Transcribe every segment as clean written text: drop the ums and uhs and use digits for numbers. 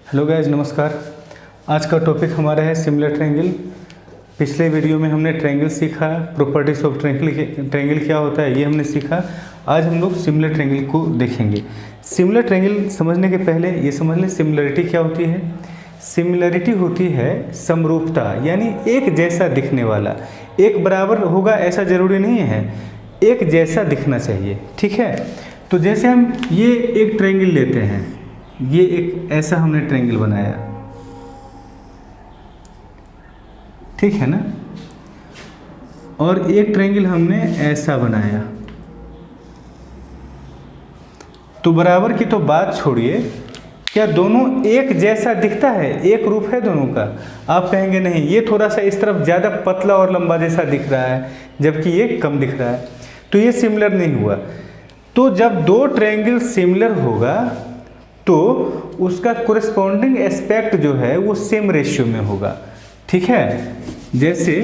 Hello guys, नमस्कार। आज का टॉपिक हमारा है सिमिलर ट्रायंगल। पिछले वीडियो में हमने ट्रायंगल सीखा, प्रॉपर्टीज ऑफ ट्रायंगल क्या होता है ये हमने सीखा। आज हम लोग सिमिलर ट्रायंगल को देखेंगे। सिमिलर ट्रायंगल समझने के पहले ये समझ लें सिमिलरिटी क्या होती है। सिमिलरिटी होती है समरूपता, यानी एक जैसा दिखने वाला। एक बराबर होगा ऐसा ज़रूरी नहीं है, एक जैसा दिखना चाहिए, ठीक है। तो जैसे हम ये एक ट्रायंगल लेते हैं, ये एक ऐसा हमने ट्रायंगल बनाया, ठीक है ना, और एक ट्रायंगल हमने ऐसा बनाया। तो बराबर की तो बात छोड़िए, क्या दोनों एक जैसा दिखता है, एक रूप है दोनों का? आप कहेंगे नहीं, ये थोड़ा सा इस तरफ ज़्यादा पतला और लंबा जैसा दिख रहा है जबकि ये कम दिख रहा है, तो ये सिमिलर नहीं हुआ। तो जब दो ट्रायंगल सिमिलर होगा तो उसका कोरिस्पॉन्डिंग एस्पेक्ट जो है वो सेम रेशियो में होगा, ठीक है। जैसे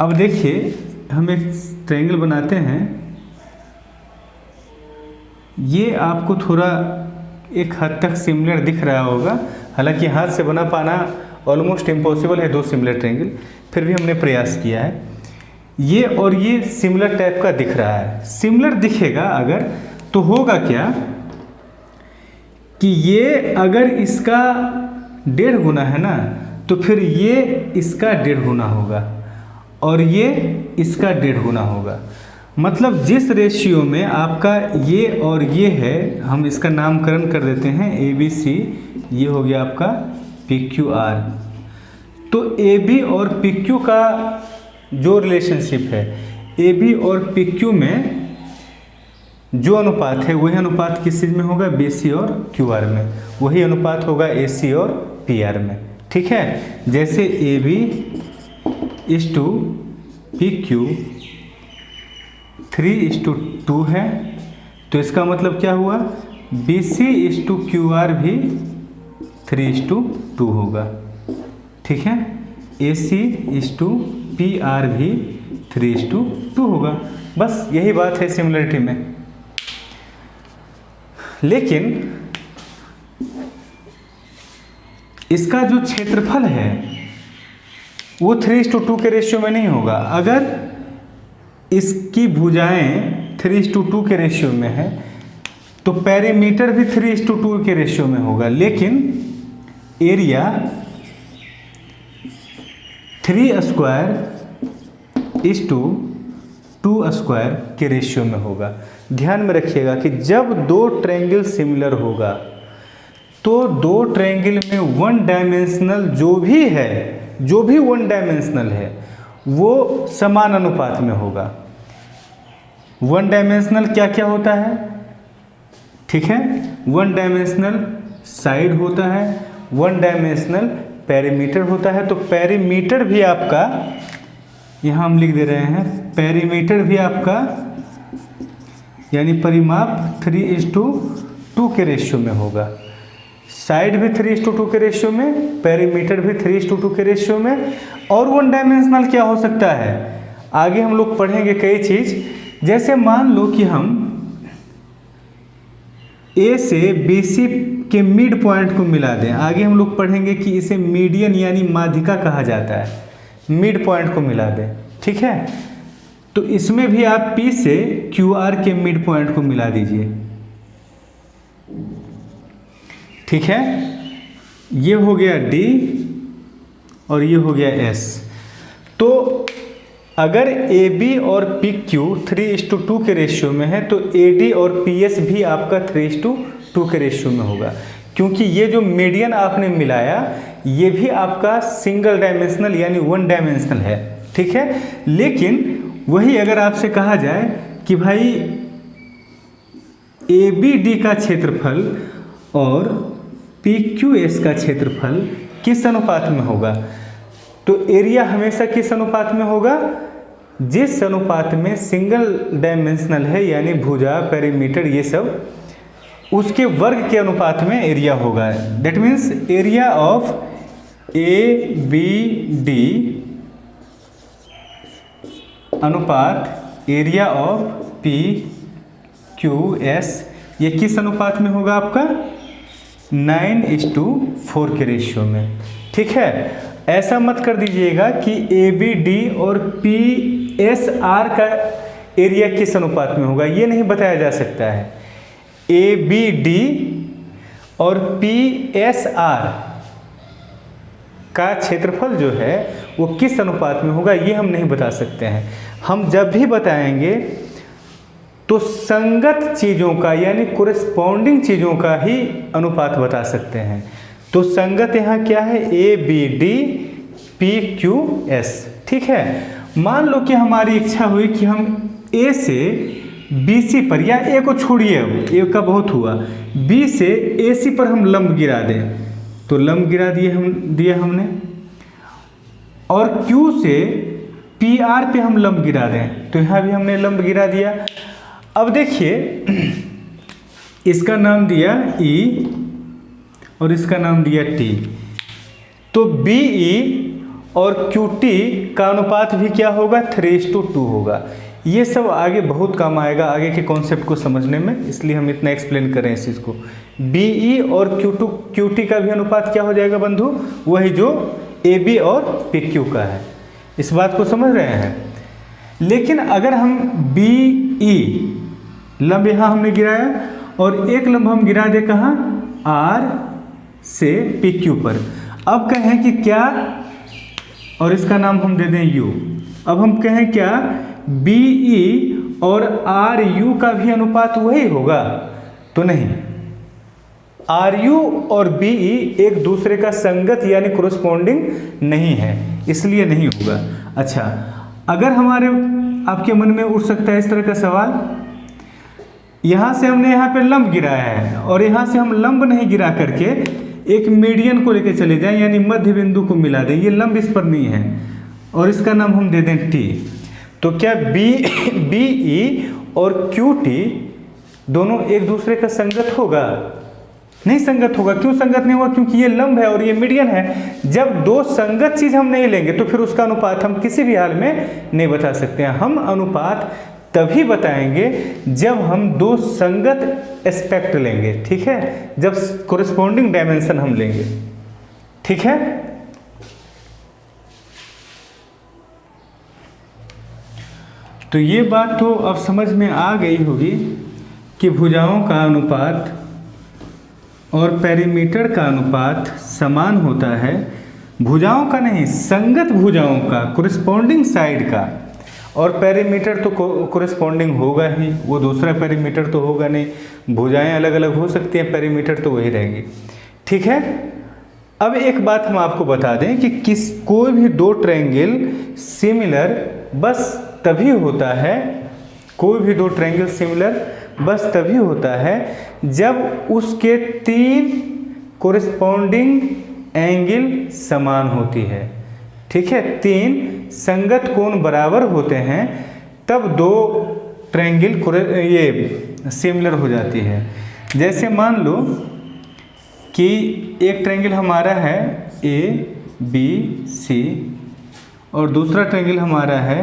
अब देखिए, हम एक ट्रायंगल बनाते हैं, ये आपको थोड़ा एक हद तक सिमिलर दिख रहा होगा, हालांकि हाथ से बना पाना ऑलमोस्ट इम्पॉसिबल है दो सिमिलर ट्रायंगल, फिर भी हमने प्रयास किया है। ये और ये सिमिलर टाइप का दिख रहा है। सिमिलर दिखेगा अगर, तो होगा क्या कि ये अगर इसका 1.5 गुना है ना, तो फिर ये इसका 1.5 गुना होगा और ये इसका 1.5 गुना होगा। मतलब जिस रेशियो में आपका ये और ये है, हम इसका नामकरण कर देते हैं ABC, ये हो गया आपका PQR। तो AB और PQ का जो रिलेशनशिप है, AB और PQ में जो अनुपात है वही अनुपात किस चीज़ में होगा? BC और QR में। वही अनुपात होगा AC और PR में, ठीक है। जैसे AB इस टू PQ 3:2 है, तो इसका मतलब क्या हुआ? BC इस टू QR भी 3:2 होगा, ठीक है। AC इस टू PR भी 3:2 होगा। बस यही बात है सिमिलरिटी में। लेकिन इसका जो क्षेत्रफल है वो 3:2 के रेशियो में नहीं होगा। अगर इसकी भुजाएं 3:2 के रेशियो में है तो पेरीमीटर भी 3:2 के रेशियो में होगा, लेकिन एरिया 3² के रेशियो में होगा। ध्यान में रखिएगा कि जब दो ट्रायंगल सिमिलर होगा तो दो ट्रायंगल में वन डायमेंशनल जो भी वन डायमेंशनल है वो समान अनुपात में होगा। वन डायमेंशनल क्या क्या होता है, ठीक है। वन डायमेंशनल साइड होता है, वन डायमेंशनल पेरीमीटर होता है। तो पेरीमीटर भी आपका, यहाँ हम लिख दे रहे हैं, पेरीमीटर भी आपका यानी परिमाप 3:2 के रेशियो में होगा। साइड भी 3:2 के रेशियो में, पेरीमीटर भी 3:2 के रेशियो में। और वन डायमेंशनल क्या हो सकता है, आगे हम लोग पढ़ेंगे कई चीज़। जैसे मान लो कि हम A से BC के मिड पॉइंट को मिला दें, आगे हम लोग पढ़ेंगे कि इसे मीडियन यानी माध्यिका कहा जाता है। मिड पॉइंट को मिला दें, ठीक है। तो इसमें भी आप P से QR के मिड पॉइंट को मिला दीजिए, ठीक है। ये हो गया D और ये हो गया S। तो अगर AB और PQ 3:2 के रेशियो में है तो AD और PS भी आपका 3:2 के रेशियो में होगा, क्योंकि ये जो मीडियन आपने मिलाया ये भी आपका सिंगल डायमेंशनल यानी वन डायमेंशनल है, ठीक है। लेकिन वही अगर आपसे कहा जाए कि भाई ABD का क्षेत्रफल और PQS का क्षेत्रफल किस अनुपात में होगा, तो एरिया हमेशा किस अनुपात में होगा? जिस अनुपात में सिंगल डायमेंशनल है यानी भुजा, पेरीमीटर, ये सब उसके वर्ग के अनुपात में एरिया होगा। That means area of ABD अनुपात एरिया ऑफ PQS, ये किस अनुपात में होगा आपका? 9:4 के रेशियो में। ठीक है, ऐसा मत कर दीजिएगा कि ABD और PSR का एरिया किस अनुपात में होगा, ये नहीं बताया जा सकता है। ABD और PSR का क्षेत्रफल जो है वो किस अनुपात में होगा, ये हम नहीं बता सकते हैं। हम जब भी बताएंगे तो संगत चीज़ों का यानी कोरेस्पॉन्डिंग चीज़ों का ही अनुपात बता सकते हैं। तो संगत यहाँ क्या है, ABD PQS। ठीक है, मान लो कि हमारी इच्छा हुई कि हम A से BC पर, या A को छोड़िए, अब A का बहुत हुआ, B से AC पर हम लंब गिरा दें, तो लंब गिरा दिया हमने, और Q से PR पे हम लंब गिरा दें, तो यहाँ भी हमने लंब गिरा दिया। अब देखिए, इसका नाम दिया E और इसका नाम दिया T, तो BE और QT का अनुपात भी क्या होगा, 3:2 होगा। ये सब आगे बहुत काम आएगा आगे के कॉन्सेप्ट को समझने में, इसलिए हम इतना एक्सप्लेन करें इस चीज़ को। BE और QT का भी अनुपात क्या हो जाएगा बंधु, वही जो AB और PQ का है। इस बात को समझ रहे हैं। लेकिन अगर हम BE लंब यहाँ हमने गिराया और एक लंब हम गिरा दे कहाँ, R से PQ पर, अब कहें कि क्या, और इसका नाम हम दे दें U, अब हम कहें क्या BE और RU का भी अनुपात वही होगा, तो नहीं, RU और BE एक दूसरे का संगत यानी कोरेस्पॉन्डिंग नहीं है, इसलिए नहीं होगा। अच्छा, अगर हमारे आपके मन में उठ सकता है इस तरह का सवाल, यहाँ से हमने यहाँ पे लंब गिराया है और यहाँ से हम लंब नहीं गिरा करके एक मीडियन को लेके चले जाएं, यानी मध्य बिंदु को मिला दें, ये लंब इस पर नहीं है और इसका नाम हम दे दें T, तो क्या BE और QT दोनों एक दूसरे का संगत होगा, नहीं संगत होगा। क्यों संगत नहीं होगा, क्योंकि ये लंब है और ये मीडियन है। जब दो संगत चीज हम नहीं लेंगे तो फिर उसका अनुपात हम किसी भी हाल में नहीं बता सकते हैं। हम अनुपात तभी बताएंगे जब हम दो संगत एस्पेक्ट लेंगे, ठीक है, जब कोरेस्पॉन्डिंग डायमेंशन हम लेंगे, ठीक है। तो ये बात तो अब समझ में आ गई होगी कि भुजाओं का अनुपात और पेरीमीटर का अनुपात समान होता है। भुजाओं का नहीं, संगत भुजाओं का, कोरेस्पॉन्डिंग साइड का, और पेरीमीटर तो कोरेस्पॉन्डिंग होगा ही, वो दूसरा पेरीमीटर तो होगा नहीं। भुजाएं अलग अलग हो सकती हैं, पेरीमीटर तो वही रहेगी, ठीक है। अब एक बात हम आपको बता दें कि कोई भी दो ट्रायंगल सिमिलर बस तभी होता है, कोई भी दो ट्रायंगल सिमिलर बस तभी होता है जब उसके तीन कोरेस्पॉन्डिंग एंगल समान होती है, ठीक है। तीन संगत कोण बराबर होते हैं तब दो ट्रायंगल ये सिमिलर हो जाती है। जैसे मान लो कि एक ट्रायंगल हमारा है ABC और दूसरा ट्रायंगल हमारा है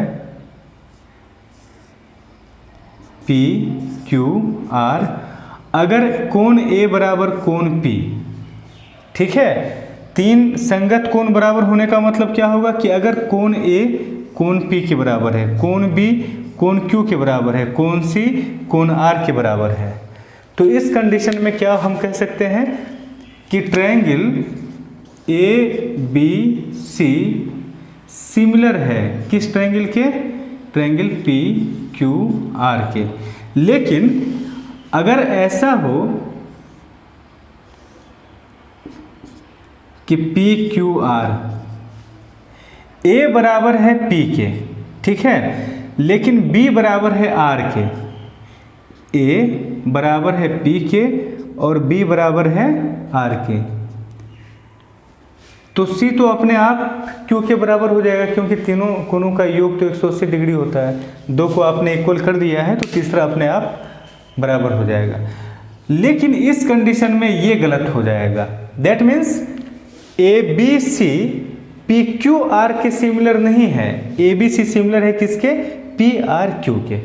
PQR। अगर कोण A बराबर कोण P, ठीक है, तीन संगत कोण बराबर होने का मतलब क्या होगा कि अगर कोण A कोण P के बराबर है, कोण B कोण Q के बराबर है, कोण C कोण R के बराबर है, तो इस कंडीशन में क्या हम कह सकते हैं कि ट्रायंगल ABC सिमिलर है किस ट्रायंगल के, ट्रायंगल PQR के। लेकिन अगर ऐसा हो कि PQR A बराबर है P के, ठीक है, लेकिन B बराबर है R के, A बराबर है P के और B बराबर है R के, तो C तो अपने आप Q के बराबर हो जाएगा क्योंकि तीनों कोणों का योग तो 180 डिग्री होता है। दो को आपने इक्वल कर दिया है तो तीसरा अपने आप बराबर हो जाएगा। लेकिन इस कंडीशन में ये गलत हो जाएगा, दैट मीन्स ABC PQR के सिमिलर नहीं है, ABC सिमिलर है किसके, PRQ के,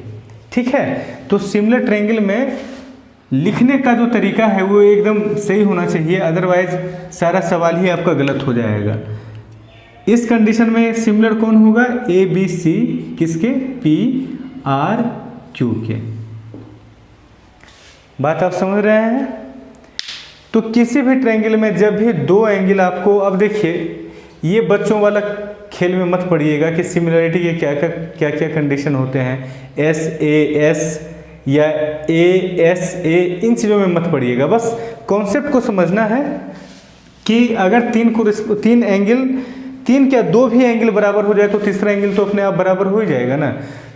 ठीक है। तो सिमिलर ट्रायंगल में लिखने का जो तरीका है वो एकदम सही होना चाहिए, अदरवाइज सारा सवाल ही आपका गलत हो जाएगा। इस कंडीशन में सिमिलर कौन होगा? ए बी सी किसके? पी आर क्यू के। बात आप समझ रहे हैं? तो किसी भी ट्रायंगल में जब भी दो एंगल आपको, अब देखिए ये बच्चों वाला खेल में मत पड़िएगा कि सिमिलरिटी के क्या क्या कंडीशन होते हैं, एस ए एस या ए एस ए, इन चीज़ों में मत पड़िएगा। बस कॉन्सेप्ट को समझना है कि अगर तीन एंगल, तीन क्या दो भी एंगल बराबर हो जाए तो तीसरा एंगल तो अपने आप बराबर हो ही जाएगा ना।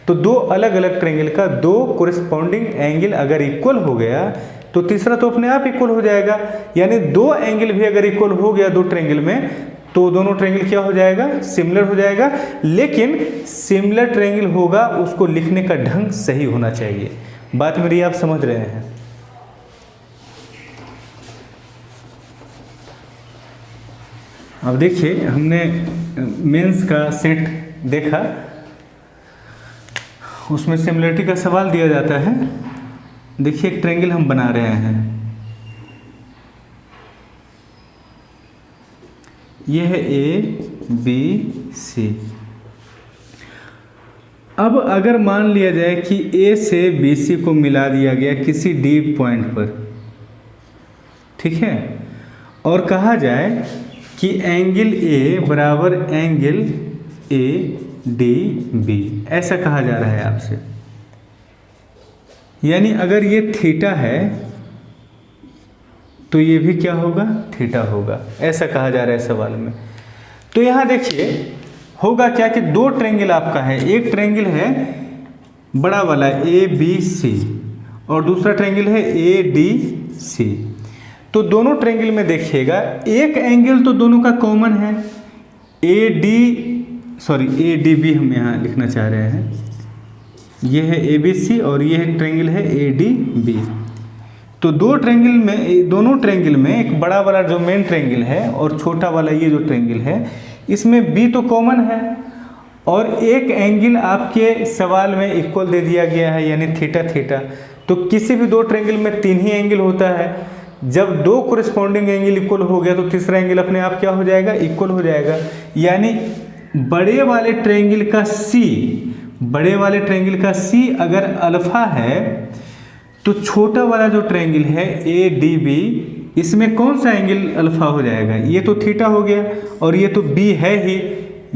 तो दो अलग अलग ट्रायंगल का दो कोरिस्पॉन्डिंग एंगल अगर इक्वल हो गया तो तीसरा तो अपने आप इक्वल हो जाएगा। यानी दो एंगल भी अगर इक्वल हो गया दो ट्रायंगल में तो दोनों ट्रायंगल क्या हो जाएगा? सिमिलर हो जाएगा। लेकिन सिमिलर ट्रायंगल होगा उसको लिखने का ढंग सही होना चाहिए। बात मेरी आप समझ रहे हैं? अब देखिए हमने मेंस का सेट देखा, उसमें सिमिलरिटी का सवाल दिया जाता है। देखिए एक ट्रायंगल हम बना रहे हैं, यह है ए बी सी। अब अगर मान लिया जाए कि ए से बी सी को मिला दिया गया किसी डी पॉइंट पर, ठीक है, और कहा जाए कि एंगल ए बराबर एंगल ए डी बी, ऐसा कहा जा रहा है आपसे। यानी अगर ये थीटा है तो ये भी क्या होगा? थीटा होगा, ऐसा कहा जा रहा है सवाल में। तो यहाँ देखिए होगा क्या कि दो ट्रायंगल आपका है, एक ट्रायंगल है बड़ा वाला ए बी सी और दूसरा ट्रायंगल है ए डी सी। तो दोनों ट्रायंगल में देखिएगा एक एंगल तो दोनों का कॉमन है, ए डी बी हम यहाँ लिखना चाह रहे हैं। ये है ए बी सी और ये ट्रायंगल है ए डी बी। तो दोनों ट्रायंगल में एक बड़ा वाला जो मेन ट्रायंगल है और छोटा वाला ये जो ट्रायंगल है, इसमें बी तो कॉमन है और एक एंगल आपके सवाल में इक्वल दे दिया गया है, यानी थीटा थीटा। तो किसी भी दो ट्रायंगल में तीन ही एंगल होता है। जब दो कोरिस्पॉन्डिंग एंगल इक्वल हो गया तो तीसरा एंगल अपने आप क्या हो जाएगा? इक्वल हो जाएगा। यानी बड़े वाले ट्रायंगल का सी अगर अल्फा है तो छोटा वाला जो ट्रायंगल है ए डी बी, इसमें कौन सा एंगल अल्फा हो जाएगा? ये तो थीटा हो गया और ये तो बी है ही,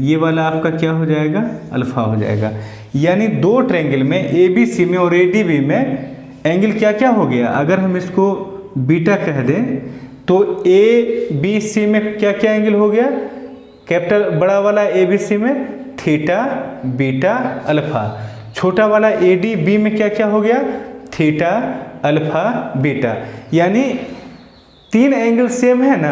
ये वाला आपका क्या हो जाएगा? अल्फा हो जाएगा। यानी दो ट्रायंगल में ए बी सी में और ए डी बी में एंगल क्या क्या हो गया? अगर हम इसको बीटा कह दें तो ए बी सी में क्या क्या एंगल हो गया? कैपिटल बड़ा वाला ए बी सी में थीटा बीटा अल्फा, छोटा वाला ए डी बी में क्या क्या हो गया? Theta alpha beta. यानी तीन एंगल सेम है ना।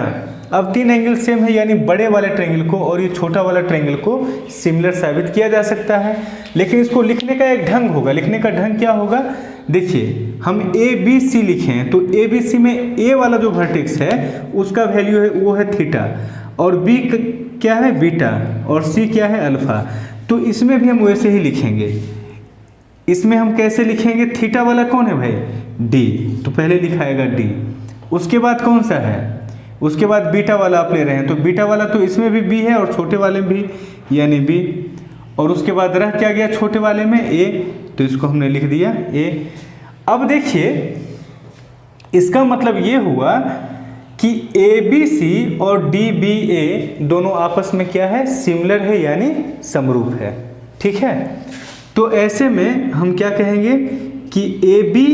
अब तीन एंगल सेम है यानी बड़े वाले ट्रायंगल को और ये छोटा वाला ट्रायंगल को सिमिलर साबित किया जा सकता है। लेकिन इसको लिखने का एक ढंग होगा। लिखने का ढंग क्या होगा? देखिए हम ए बी सी लिखे हैं तो ए बी सी में ए वाला जो वर्टेक्स है उसका वैल्यू है वो है थीटा और बी क्या है? बीटा और सी क्या है? अल्फा। तो इसमें भी हम वैसे ही लिखेंगे। इसमें हम कैसे लिखेंगे? थीटा वाला कौन है भाई? डी, तो पहले लिखाएगा डी। उसके बाद कौन सा है? उसके बाद बीटा वाला आप ले रहे हैं तो बीटा वाला तो इसमें भी बी है और छोटे वाले में भी, यानी बी। और उसके बाद रह क्या गया छोटे वाले में? ए, तो इसको हमने लिख दिया ए। अब देखिए इसका मतलब ये हुआ कि ए बी सी और डी बी ए दोनों आपस में क्या है? सिमिलर है, यानी समरूप है। ठीक है, तो ऐसे में हम क्या कहेंगे कि ए बी,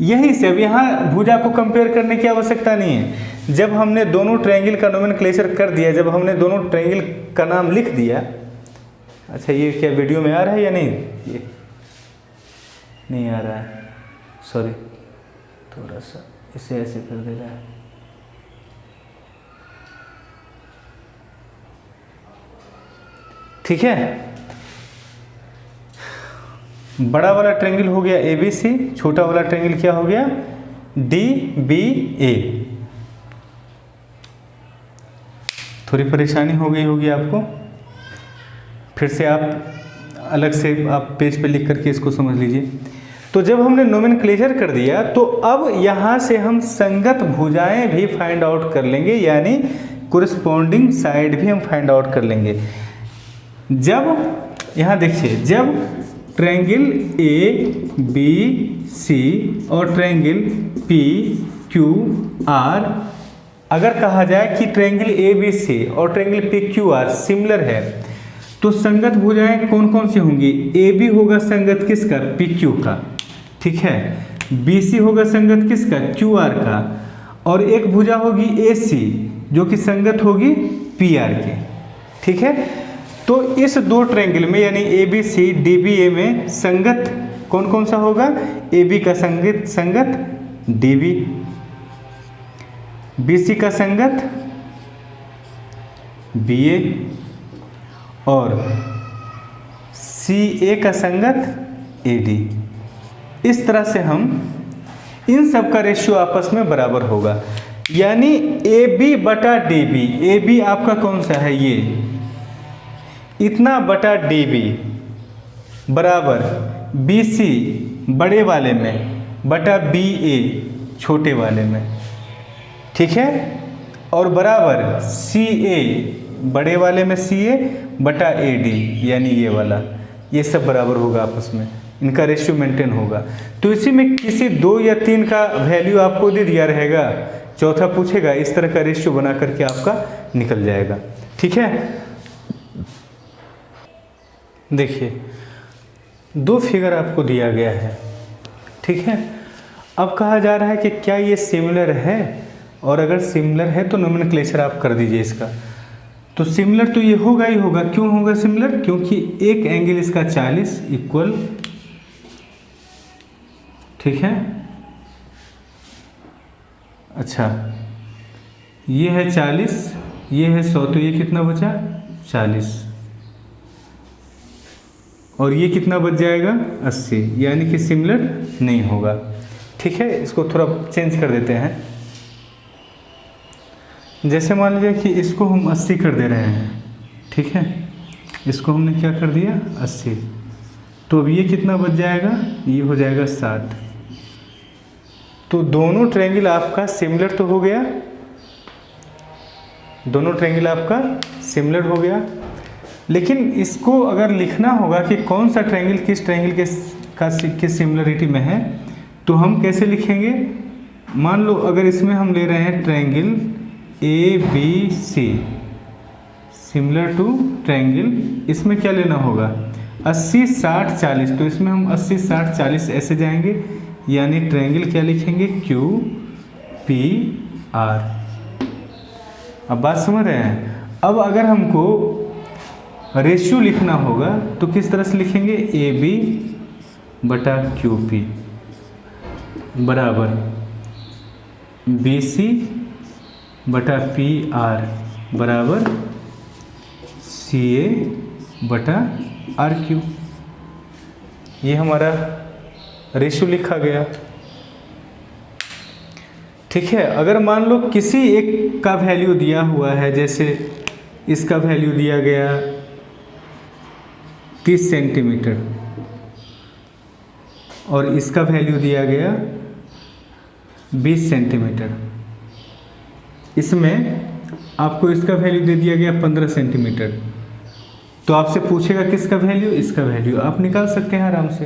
यहीं से अब यहाँ भुजा को कंपेयर करने की आवश्यकता नहीं है। जब हमने दोनों ट्रायंगल का नोमेनक्लेचर कर दिया, जब हमने दोनों ट्रायंगल का नाम लिख दिया। अच्छा ये क्या वीडियो में आ रहा है या नहीं? ये नहीं आ रहा है, सॉरी, थोड़ा सा इसे ऐसे कर दे रहा है। ठीक है, बड़ा वाला ट्रायंगल हो गया ए बी सी, छोटा वाला ट्रायंगल क्या हो गया? डी बी ए। थोड़ी परेशानी हो गई होगी आपको, फिर से आप अलग से आप पेज पे लिख करके इसको समझ लीजिए। तो जब हमने नोमेनक्लेचर कर दिया तो अब यहाँ से हम संगत भुजाएं भी फाइंड आउट कर लेंगे, यानी कोरिस्पॉन्डिंग साइड भी हम फाइंड आउट कर लेंगे। जब यहाँ देखिए, जब ट्रायंगल ए बी सी और ट्रायंगल पी क्यू आर, अगर कहा जाए कि ट्रायंगल ए बी सी और triangle P Q R similar है तो संगत भुजाएं कौन कौन सी होंगी? ए बी होगा संगत किसका? पी क्यू का, ठीक है। बी सी होगा संगत किसका? क्यू आर का। और एक भुजा होगी ए सी जो कि संगत होगी पी आर की, ठीक है। तो इस दो ट्रायंगल में यानी A B C D B A में संगत कौन कौन सा होगा? ए बी का संगत डी बी, बी सी का संगत बी ए और सी ए का संगत ए डी। इस तरह से हम इन सब का रेशियो आपस में बराबर होगा, यानी ए बी बटा डी बी। ए बी आपका कौन सा है? ये इतना बटा डी बी बराबर बी सी बड़े वाले में बटा बी ए छोटे वाले में, ठीक है। और बराबर सी ए बड़े वाले में सी ए बटा ए डी, यानी ये वाला, ये सब बराबर होगा आपस में, इनका रेशियो मेंटेन होगा। तो इसी में किसी 2 या 3 का वैल्यू आपको दे दिया रहेगा, चौथा पूछेगा, इस तरह का रेशियो बना करके आपका निकल जाएगा, ठीक है। देखिए 2 फिगर आपको दिया गया है, ठीक है। अब कहा जा रहा है कि क्या ये सिमिलर है, और अगर सिमिलर है तो नोमेनक्लेचर आप कर दीजिए इसका। तो सिमिलर तो ये होगा ही होगा। क्यों होगा सिमिलर? क्योंकि एक एंगल इसका 40 इक्वल, ठीक है। अच्छा, ये है 40, ये है 100, तो ये कितना बचा? 40। और ये कितना बच जाएगा? 80, यानी कि सिमिलर नहीं होगा, ठीक है। इसको थोड़ा चेंज कर देते हैं। जैसे मान लीजिए कि इसको हम 80 कर दे रहे हैं, ठीक है। इसको हमने क्या कर दिया? 80। तो अब ये कितना बच जाएगा? ये हो जाएगा 60। तो दोनों ट्रायंगल आपका सिमिलर तो हो गया, दोनों ट्रायंगल आपका सिमिलर हो गया। लेकिन इसको अगर लिखना होगा कि कौन सा ट्रायंगल किस ट्रायंगल किस सिमिलरिटी में है, तो हम कैसे लिखेंगे? मान लो अगर इसमें हम ले रहे हैं triangle A B C similar to triangle, इसमें क्या लेना होगा? 80 60 40। तो इसमें हम 80 60 40 ऐसे जाएंगे, यानी ट्रायंगल क्या लिखेंगे? Q P R. अब बात समझ रहे हैं? अब अगर हमको रेशियो लिखना होगा तो किस तरह से लिखेंगे? ए बी बटा क्यू पी बराबर बी सी बटा पी आर बराबर सी ए बटा आर क्यू। ये हमारा रेशियो लिखा गया, ठीक है। अगर मान लो किसी एक का वैल्यू दिया हुआ है, जैसे इसका वैल्यू दिया गया 30 सेंटीमीटर और इसका वैल्यू दिया गया 20 सेंटीमीटर, इसमें आपको इसका वैल्यू दे दिया गया 15 सेंटीमीटर, तो आपसे पूछेगा किसका वैल्यू? इसका वैल्यू आप निकाल सकते हैं आराम से।